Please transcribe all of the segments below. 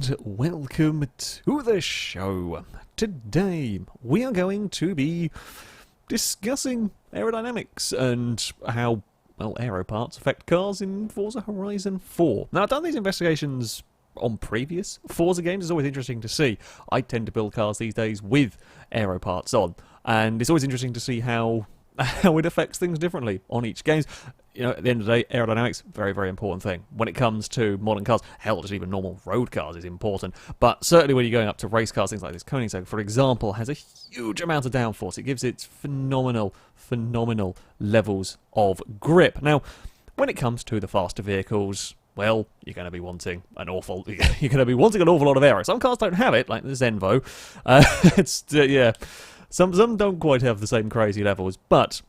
and welcome to the show. Today we are going to be discussing aerodynamics and how, well, aero parts affect cars in Forza Horizon 4. Now, I've done these investigations on previous Forza games. It's always interesting to see. I tend to build cars these days with aero parts on, and it's always interesting to see how it affects things differently on each game. You know, at the end of the day, aerodynamics, very, very important thing. When it comes to modern cars, hell, just even normal road cars is important. But certainly when you're going up to race cars, things like this, Koenigsegg, for example, has a huge amount of downforce. It gives it phenomenal levels of grip. Now, when it comes to the faster vehicles, well, you're going to be wanting an awful lot of aero. Some cars don't have it, like the Zenvo. Yeah, some don't quite have the same crazy levels, but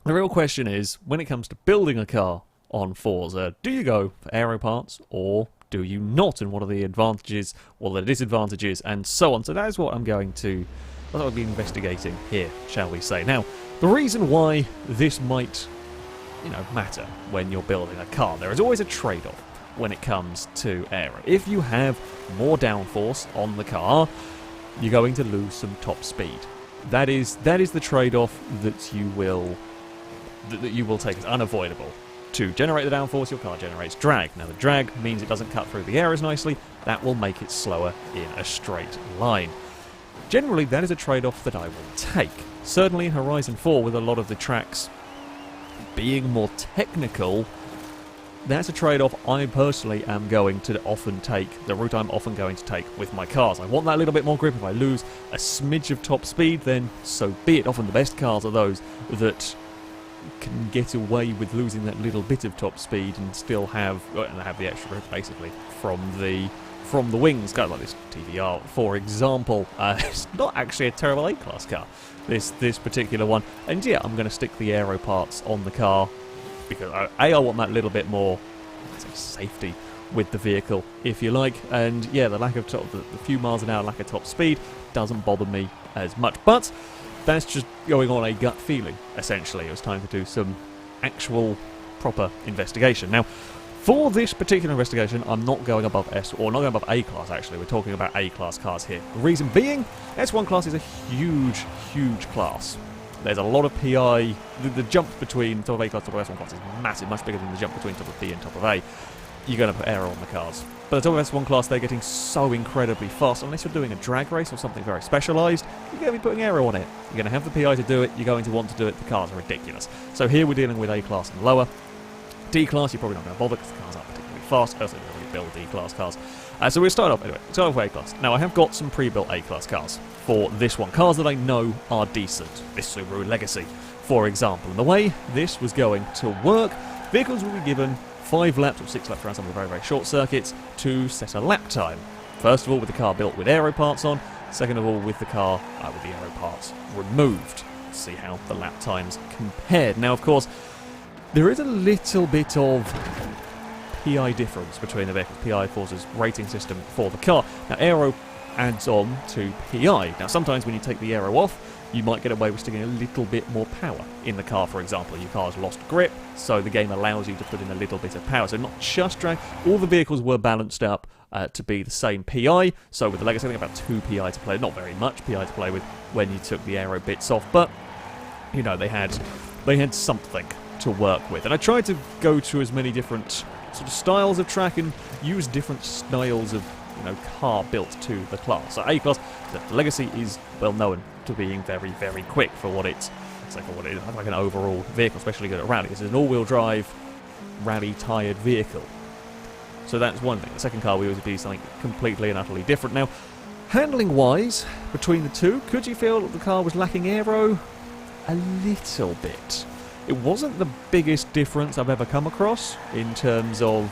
the real question is, when it comes to building a car on Forza, do you go for aero parts or do you not? And what are the advantages or the disadvantages and so on? So that is what I'm going to be investigating here, shall we say. Now, the reason why this might, matter when you're building a car, there is always a trade-off when it comes to aero. If you have more downforce on the car, you're going to lose some top speed. That is the trade-off that you will take as unavoidable. To generate the downforce, your car generates drag. Now, the drag means it doesn't cut through the air as nicely. That will make it slower in a straight line. Generally, that is a trade-off that I will take. Certainly in Horizon 4, with a lot of the tracks being more technical, that's a trade-off I personally am going to often take, the route I'm often going to take with my cars. I want that little bit more grip. If I lose a smidge of top speed, then so be it. Often the best cars are those that can get away with losing that little bit of top speed and still have the extra grip, basically, from the wings. Guys like this TVR, for example, it's not actually a terrible A-class car, this particular one. And yeah, I'm going to stick the aero parts on the car because I want that little bit more safety with the vehicle, if you like. And yeah, the lack of the few miles an hour lack of top speed doesn't bother me as much. But that's just going on a gut feeling, essentially. It was time to do some actual proper investigation. Now, for this particular investigation, I'm not going above S, or not going above A-class, actually. We're talking about A-class cars here. The reason being, S1 class is a huge class. There's a lot of PI. The jump between top of A-class and top of S1 class is massive, much bigger than the jump between top of B and top of A. You're going to put aero on the cars. But the top of S1 class, they're getting so incredibly fast. Unless you're doing a drag race or something very specialised, you're going to be putting aero on it. You're going to have the PI to do it. You're going to want to do it. The cars are ridiculous. So here we're dealing with A-class and lower. D-class, you're probably not going to bother because the cars aren't particularly fast. Also, you don't really build D-class cars. So we'll start off with A-class. Now, I have got some pre-built A-class cars for this one. Cars that I know are decent. This Subaru Legacy, for example. And the way this was going to work, vehicles will be given 5 laps or 6 laps around some of the very, very short circuits to set a lap time. First of all, with the car built with aero parts on. Second of all, with the car with the aero parts removed. Let's see how the lap times compared. Now, of course, there is a little bit of PI difference between the vehicles. PI Forza's rating system for the car. Now, aero adds on to PI. Now, sometimes when you take the aero off, you might get away with sticking a little bit more power in the car, for example. Your car's lost grip, so the game allows you to put in a little bit of power. So not just drag. All the vehicles were balanced up to be the same PI. So with the Legacy, I think about 2 PI to play. Not very much PI to play with when you took the aero bits off, but they had something to work with. And I tried to go to as many different sort of styles of track and use different styles of car built to the class. So A-class, the Legacy is well known to being very, very quick for what it's like an overall vehicle, especially good at rally. This is an all-wheel drive, rally-tired vehicle. So that's one thing. The second car will be something completely and utterly different. Now, handling-wise, between the two, could you feel that the car was lacking aero? A little bit. It wasn't the biggest difference I've ever come across in terms of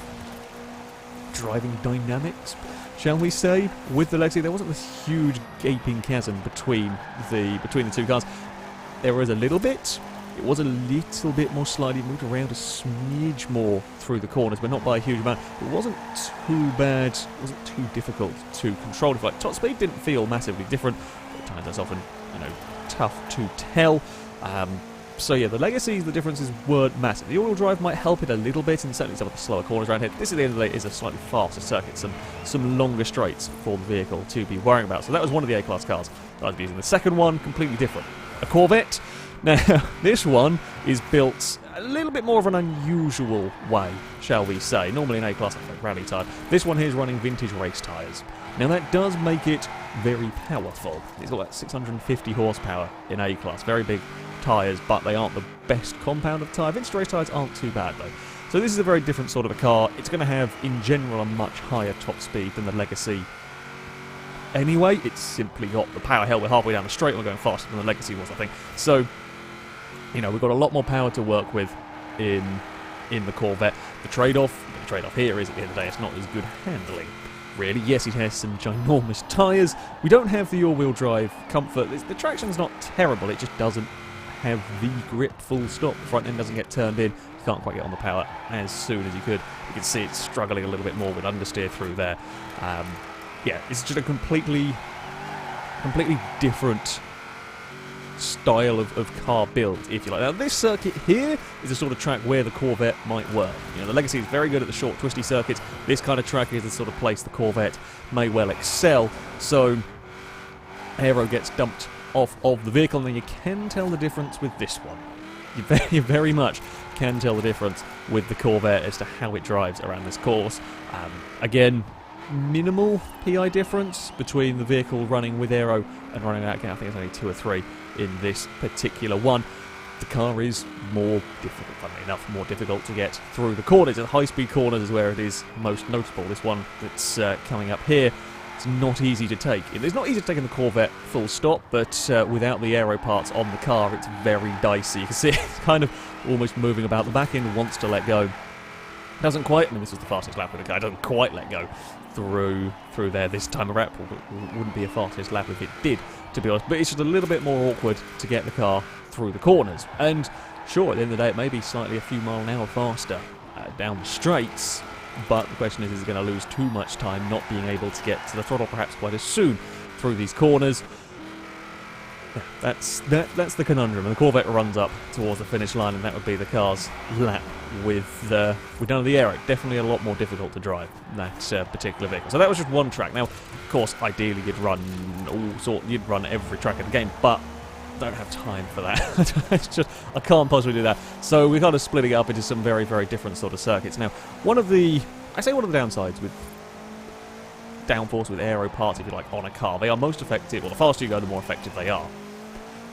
driving dynamics, shall we say, with the Legacy. There wasn't this huge gaping chasm between the two cars. There was a little bit. It was a little bit more slidey. It moved around a smidge more through the corners, but not by a huge amount. It wasn't too bad. It wasn't too difficult to control. If top speed didn't feel massively different. At times that's often tough to tell. So yeah, the Legacies, the differences weren't massive. The all-wheel drive might help it a little bit, and certainly some of the slower corners around here. This, at the end of the day, is a slightly faster circuit, some longer straights for the vehicle to be worrying about. So that was one of the A-Class cars that I was using. The second one, completely different. A Corvette. Now, this one is built a little bit more of an unusual way, shall we say. Normally an A-Class, like rally tyre. This one here is running vintage race tyres. Now that does make it very powerful. It's got like 650 horsepower in A-Class. Very big tyres, but they aren't the best compound of tyre. Vintage race tyres aren't too bad though. So this is a very different sort of a car. It's going to have, in general, a much higher top speed than the Legacy. Anyway, it's simply got the power. Hell, we're halfway down the straight, we're going faster than the Legacy was, I think. So, you know, we've got a lot more power to work with in the Corvette. The trade-off here is, at the end of the day, it's not as good handling, really. Yes, it has some ginormous tyres. We don't have the all-wheel drive comfort. The traction's not terrible, it just doesn't have the grip full stop. The front end doesn't get turned in. You can't quite get on the power as soon as you could. You can see it's struggling a little bit more with understeer through there. Yeah, it's just a completely different style of car build, if you like. Now, this circuit here is the sort of track where the Corvette might work. You know, the Legacy is very good at the short, twisty circuits. This kind of track is the sort of place the Corvette may well excel. So, Aero gets dumped off of the vehicle, and then you can tell the difference with this one. You very much can tell the difference with the Corvette as to how it drives around this course. Again, minimal PI difference between the vehicle running with Aero and running out. I think it's only 2 or 3 in this particular one. The car is more difficult, funnily enough, more difficult to get through the corners. The high-speed corners is where it is most notable. This one that's coming up here, it's not easy to take. It's not easy to take in the Corvette full stop, but without the Aero parts on the car, it's very dicey. You can see it's kind of almost moving about. The back end wants to let go. Doesn't quite. I mean, this was the fastest lap with the car. It doesn't quite let go through there this time around. It wouldn't be a fastest lap if it did, to be honest. But it's just a little bit more awkward to get the car through the corners. And sure, at the end of the day, it may be slightly a few mile an hour faster down the straights. But the question is it going to lose too much time not being able to get to the throttle perhaps quite as soon through these corners? Yeah, that's the conundrum, and the Corvette runs up towards the finish line, and that would be the car's lap with none of the Aero. Definitely a lot more difficult to drive that particular vehicle. So that was just one track. Now, of course, ideally you'd run every track in the game, but I don't have time for that. It's just, I can't possibly do that. So we're kind of splitting it up into some very, very different sort of circuits. Now, one of the downsides with downforce with Aero parts, if you like, on a car, they are most effective, well, the faster you go, the more effective they are.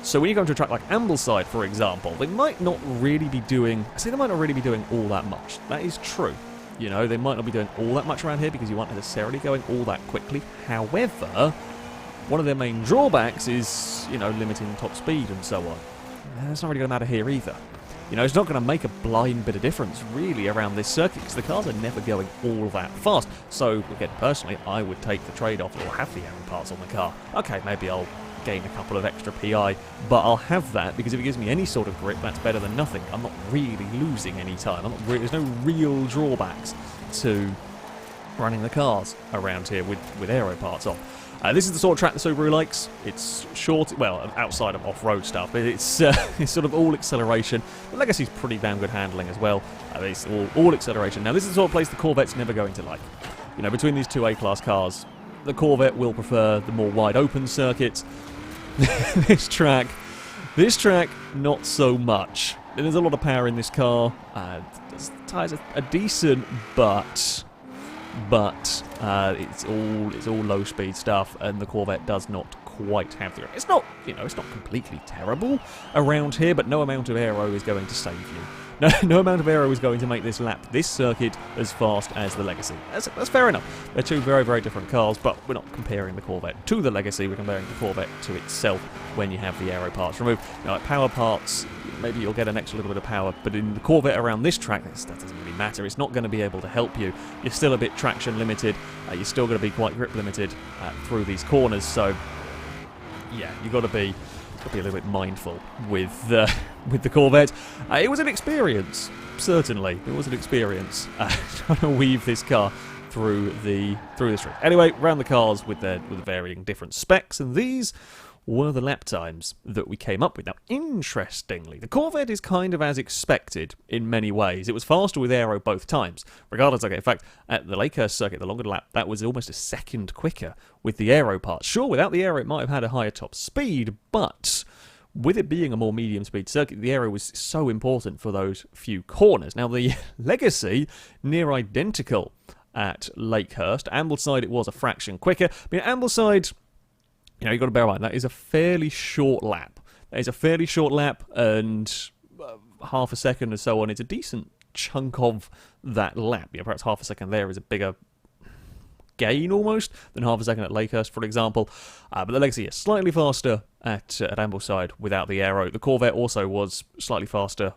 So when you go to a track like Ambleside, for example, they might not really be doing all that much. That is true. You know, they might not be doing all that much around here because you aren't necessarily going all that quickly. However, one of their main drawbacks is, you know, limiting top speed and so on. That's not really going to matter here either. You know, it's not going to make a blind bit of difference, really, around this circuit, because the cars are never going all that fast. So, again, personally, I would take the trade-off, or have the Aero parts on the car. Okay, maybe I'll gain a couple of extra PI, but I'll have that, because if it gives me any sort of grip, that's better than nothing. I'm not really losing any time. There's no real drawbacks to running the cars around here with Aero parts on. This is the sort of track the Subaru likes. It's short, well, outside of off-road stuff, but it's sort of all acceleration. The Legacy's pretty damn good handling as well. It's all acceleration. Now, this is the sort of place the Corvette's never going to like. You know, between these two A-Class cars, the Corvette will prefer the more wide-open circuits. This track, not so much. There's a lot of power in this car. The tyres are decent, but it's all low speed stuff, and the Corvette does not quite have the. It's not completely terrible around here, but no amount of Aero is going to save you. No amount of Aero is going to make this circuit as fast as the Legacy. That's fair enough. They're two very, very different cars, but we're not comparing the Corvette to the Legacy. We're comparing the Corvette to itself when you have the Aero parts removed. Now, like power parts, maybe you'll get an extra little bit of power, but in the Corvette around this track, that doesn't really matter. It's not going to be able to help you. You're still a bit traction limited. You're still going to be quite grip limited through these corners. So, yeah, you've got to be a little bit mindful with the Corvette. It was an experience, certainly. It was an experience trying to weave this car through the street. Anyway, round the cars with the varying different specs, and these were the lap times that we came up with. Now, interestingly, the Corvette is kind of as expected in many ways. It was faster with Aero both times, regardless. Okay, in fact, at the Lakehurst circuit, the longer lap, that was almost a second quicker with the Aero part. Sure, without the Aero, it might have had a higher top speed, but with it being a more medium-speed circuit, the Aero was so important for those few corners. Now, the Legacy, near identical at Lakehurst. Ambleside, it was a fraction quicker. I mean, Ambleside, you've got to bear in mind, that is a fairly short lap. That is a fairly short lap, and half a second or so on, it's a decent chunk of that lap. Perhaps half a second there is a bigger gain, almost, than half a second at Lakehurst, for example. But the Legacy is slightly faster at Ambleside without the Aero. The Corvette also was slightly faster.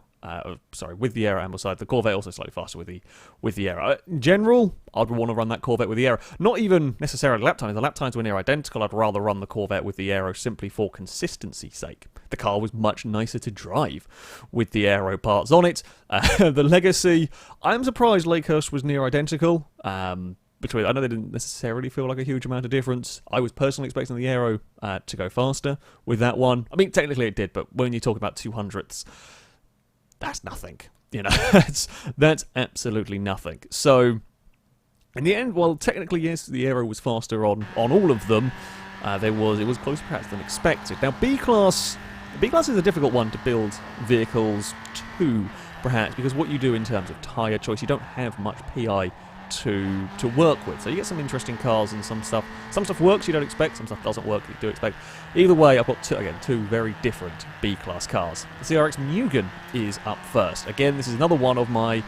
With the Aero Ambleside. The Corvette also slightly faster with the Aero. In general, I'd want to run that Corvette with the Aero. Not even necessarily lap times. The lap times were near identical. I'd rather run the Corvette with the Aero simply for consistency's sake. The car was much nicer to drive with the Aero parts on it. The Legacy, I'm surprised Lakehurst was near identical. I know they didn't necessarily feel like a huge amount of difference. I was personally expecting the Aero to go faster with that one. I mean, technically it did, but when you talk about 200ths, that's nothing, that's absolutely nothing. So, in the end, well, technically, yes, the Aero was faster on all of them. It was closer perhaps than expected. Now, B-Class is a difficult one to build vehicles to, perhaps, because what you do in terms of tyre choice, you don't have much PI to work with. So you get some interesting cars and some stuff works you don't expect, some stuff doesn't work you do expect. Either way, I've got two very different B-Class cars. The Crx Mugen is up first. Again, this is another one of my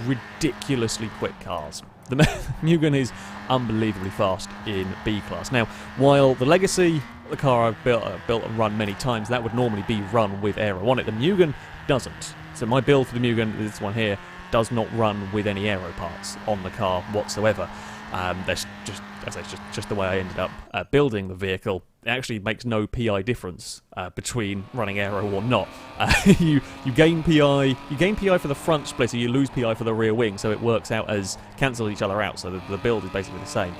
ridiculously quick cars. The Mugen is unbelievably fast in B-Class. Now, while the Legacy, the car I've built and run many times, that would normally be run with Aero on it. The Mugen doesn't. So my build for the Mugen, this one here, does not run with any Aero parts on the car whatsoever. That's just the way I ended up building the vehicle. It actually makes no PI difference between running Aero or not. You gain PI for the front splitter, you lose PI for the rear wing, so it works out as cancel each other out. So the build is basically the same.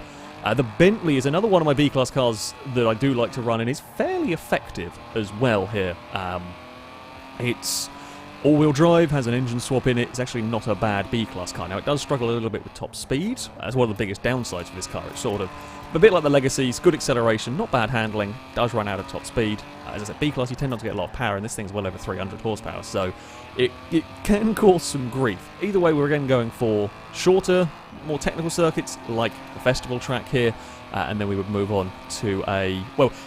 The Bentley is another one of my B-Class cars that I do like to run, and is fairly effective as well here. It's all-wheel drive, has an engine swap in it. It's actually not a bad B-Class car. Now, it does struggle a little bit with top speed. That's one of the biggest downsides for this car. It's sort of a bit like the Legacy. It's good acceleration, not bad handling, does run out of top speed. As I said, B-Class, you tend not to get a lot of power, and this thing's well over 300 horsepower, so it can cause some grief. Either way, we're again going for shorter, more technical circuits, like the festival track here, and then we would move on to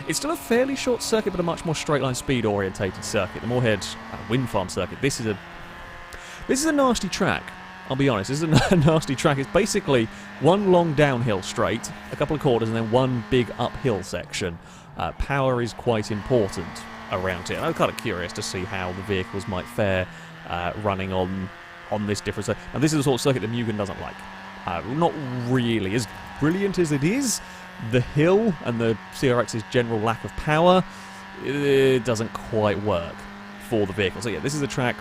it's still a fairly short circuit, but a much more straight-line speed-orientated circuit. The Moorhead Wind Farm circuit. This is a nasty track, I'll be honest. This is a nasty track. It's basically one long downhill straight, a couple of corners, and then one big uphill section. Power is quite important around here. I'm kind of curious to see how the vehicles might fare running on this different circuit. Now, this is the sort of circuit that Mugen doesn't like. Not really. As brilliant as it is, the hill and the CRX's general lack of power, it doesn't quite work for the vehicle. So yeah, this is a track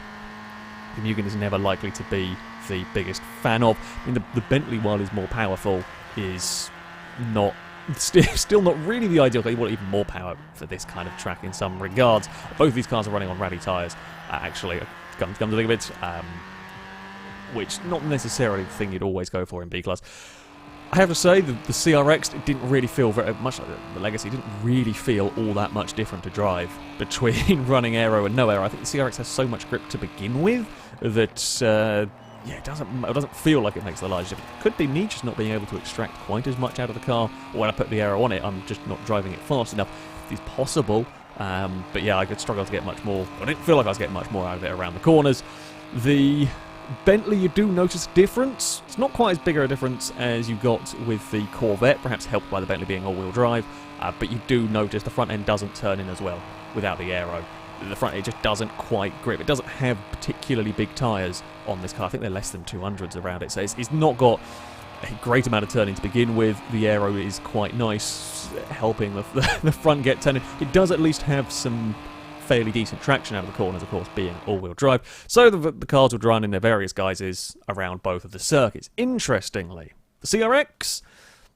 the Mugen is never likely to be the biggest fan of. I mean, the Bentley, while is more powerful, is not still not really the ideal car. You want even more power for this kind of track in some regards. Both of these cars are running on rally tyres, actually, come to think of it, which not necessarily the thing you'd always go for in B-Class. I have to say, the CRX didn't really feel very much like the Legacy. It didn't really feel all that much different to drive between running Aero and no Aero. I think the CRX has so much grip to begin with that it doesn't feel like it makes the largest difference. It could be me just not being able to extract quite as much out of the car, or when I put the Aero on it, I'm just not driving it fast enough. It's possible, but yeah, I could struggle to get much more. I didn't feel like I was getting much more out of it around the corners. The Bentley, you do notice a difference. It's not quite as big a difference as you got with the Corvette, perhaps helped by the Bentley being all-wheel drive, but you do notice the front end doesn't turn in as well without the Aero. The front end just doesn't quite grip. It doesn't have particularly big tyres on this car. I think they're less than 200s around it, so it's not got a great amount of turning to begin with. The Aero is quite nice, helping the front get turning. It does at least have some fairly decent traction out of the corners, of course, being all-wheel drive. So the cars would run in their various guises around both of the circuits. Interestingly, the CRX,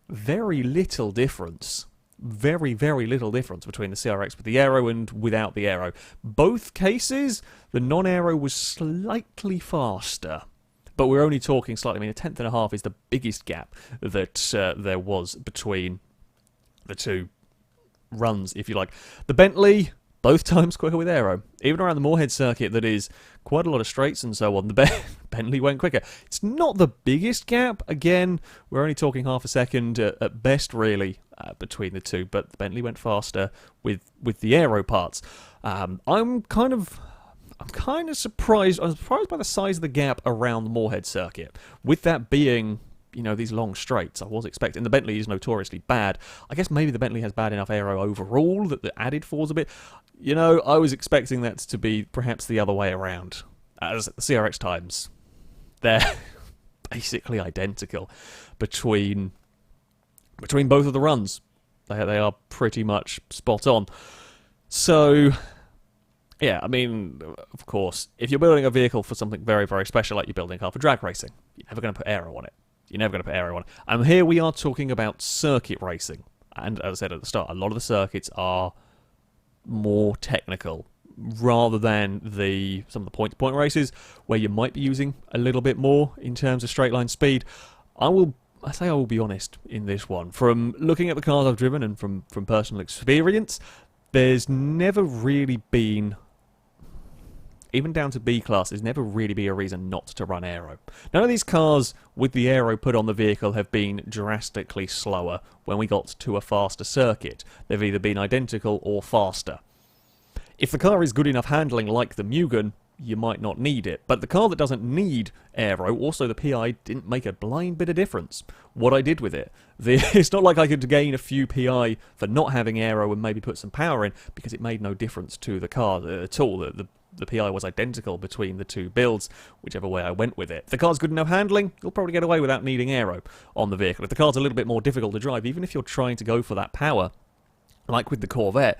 very little difference very, very little difference between the CRX with the Aero and without the Aero. Both cases, the non-Aero was slightly faster. But we're only talking slightly. I mean, 1/10.5 is the biggest gap that there was between the two runs, if you like. The Bentley, both times quicker with Aero. Even around the Moorhead circuit, that is quite a lot of straights and so on, the Bentley went quicker. It's not the biggest gap. Again, we're only talking half a second at best, really, between the two. But the Bentley went faster with the Aero parts. I'm kind of surprised. I'm surprised by the size of the gap around the Moorhead circuit. With that being, you know, these long straights, I was expecting. The Bentley is notoriously bad. I guess maybe the Bentley has bad enough Aero overall that the added falls a bit. You know, I was expecting that to be perhaps the other way around. As the CRX times, they're basically identical between both of the runs. They are pretty much spot on. So, yeah, I mean, of course, if you're building a vehicle for something very, very special, like you're building a car for drag racing, you're never going to put Aero on it. You're never going to put Aero on it. And here we are talking about circuit racing. And as I said at the start, a lot of the circuits are more technical rather than some of the point-to-point races where you might be using a little bit more in terms of straight-line speed. I will be honest in this one. From looking at the cars I've driven and from personal experience, there's never really been, even down to B class, there's never really been a reason not to run Aero. None of these cars with the Aero put on the vehicle have been drastically slower when we got to a faster circuit. They've either been identical or faster. If the car is good enough handling like the Mugen, you might not need it. But the car that doesn't need Aero, also the PI, didn't make a blind bit of difference what I did with it. It's not like I could gain a few PI for not having Aero and maybe put some power in, because it made no difference to the car at all. The PI was identical between the two builds, whichever way I went with it. If the car's good enough handling, you'll probably get away without needing Aero on the vehicle. If the car's a little bit more difficult to drive, even if you're trying to go for that power, like with the Corvette,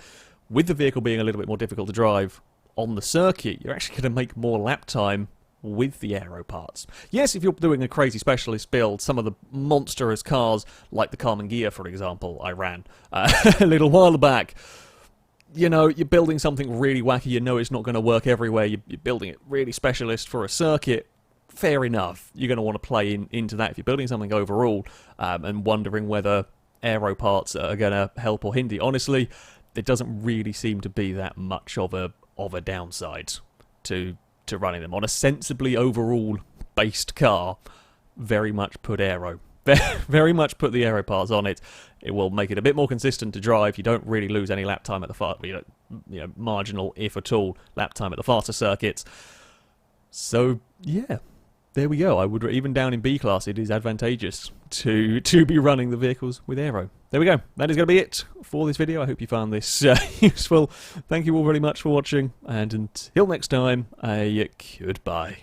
with the vehicle being a little bit more difficult to drive on the circuit, you're actually going to make more lap time with the Aero parts. Yes, if you're doing a crazy specialist build, some of the monstrous cars, like the Carmen Ghia, for example, I ran a little while back, you know, you're building something really wacky, you know it's not going to work everywhere, you're building it really specialist for a circuit, fair enough. You're going to want to play into that. If you're building something overall and wondering whether Aero parts are going to help or hinder, honestly, there doesn't really seem to be that much of a downside to running them. On a sensibly overall based car, very much put Aero. Very much put the Aero parts on it. It will make it a bit more consistent to drive. You don't really lose any lap time at the marginal, if at all, lap time at the faster circuits. So yeah, there we go. I would, even down in B class, it is advantageous to be running the vehicles with Aero. There we go. That is going to be it for this video. I hope you found this useful. Thank you all very much for watching, and until next time, a goodbye.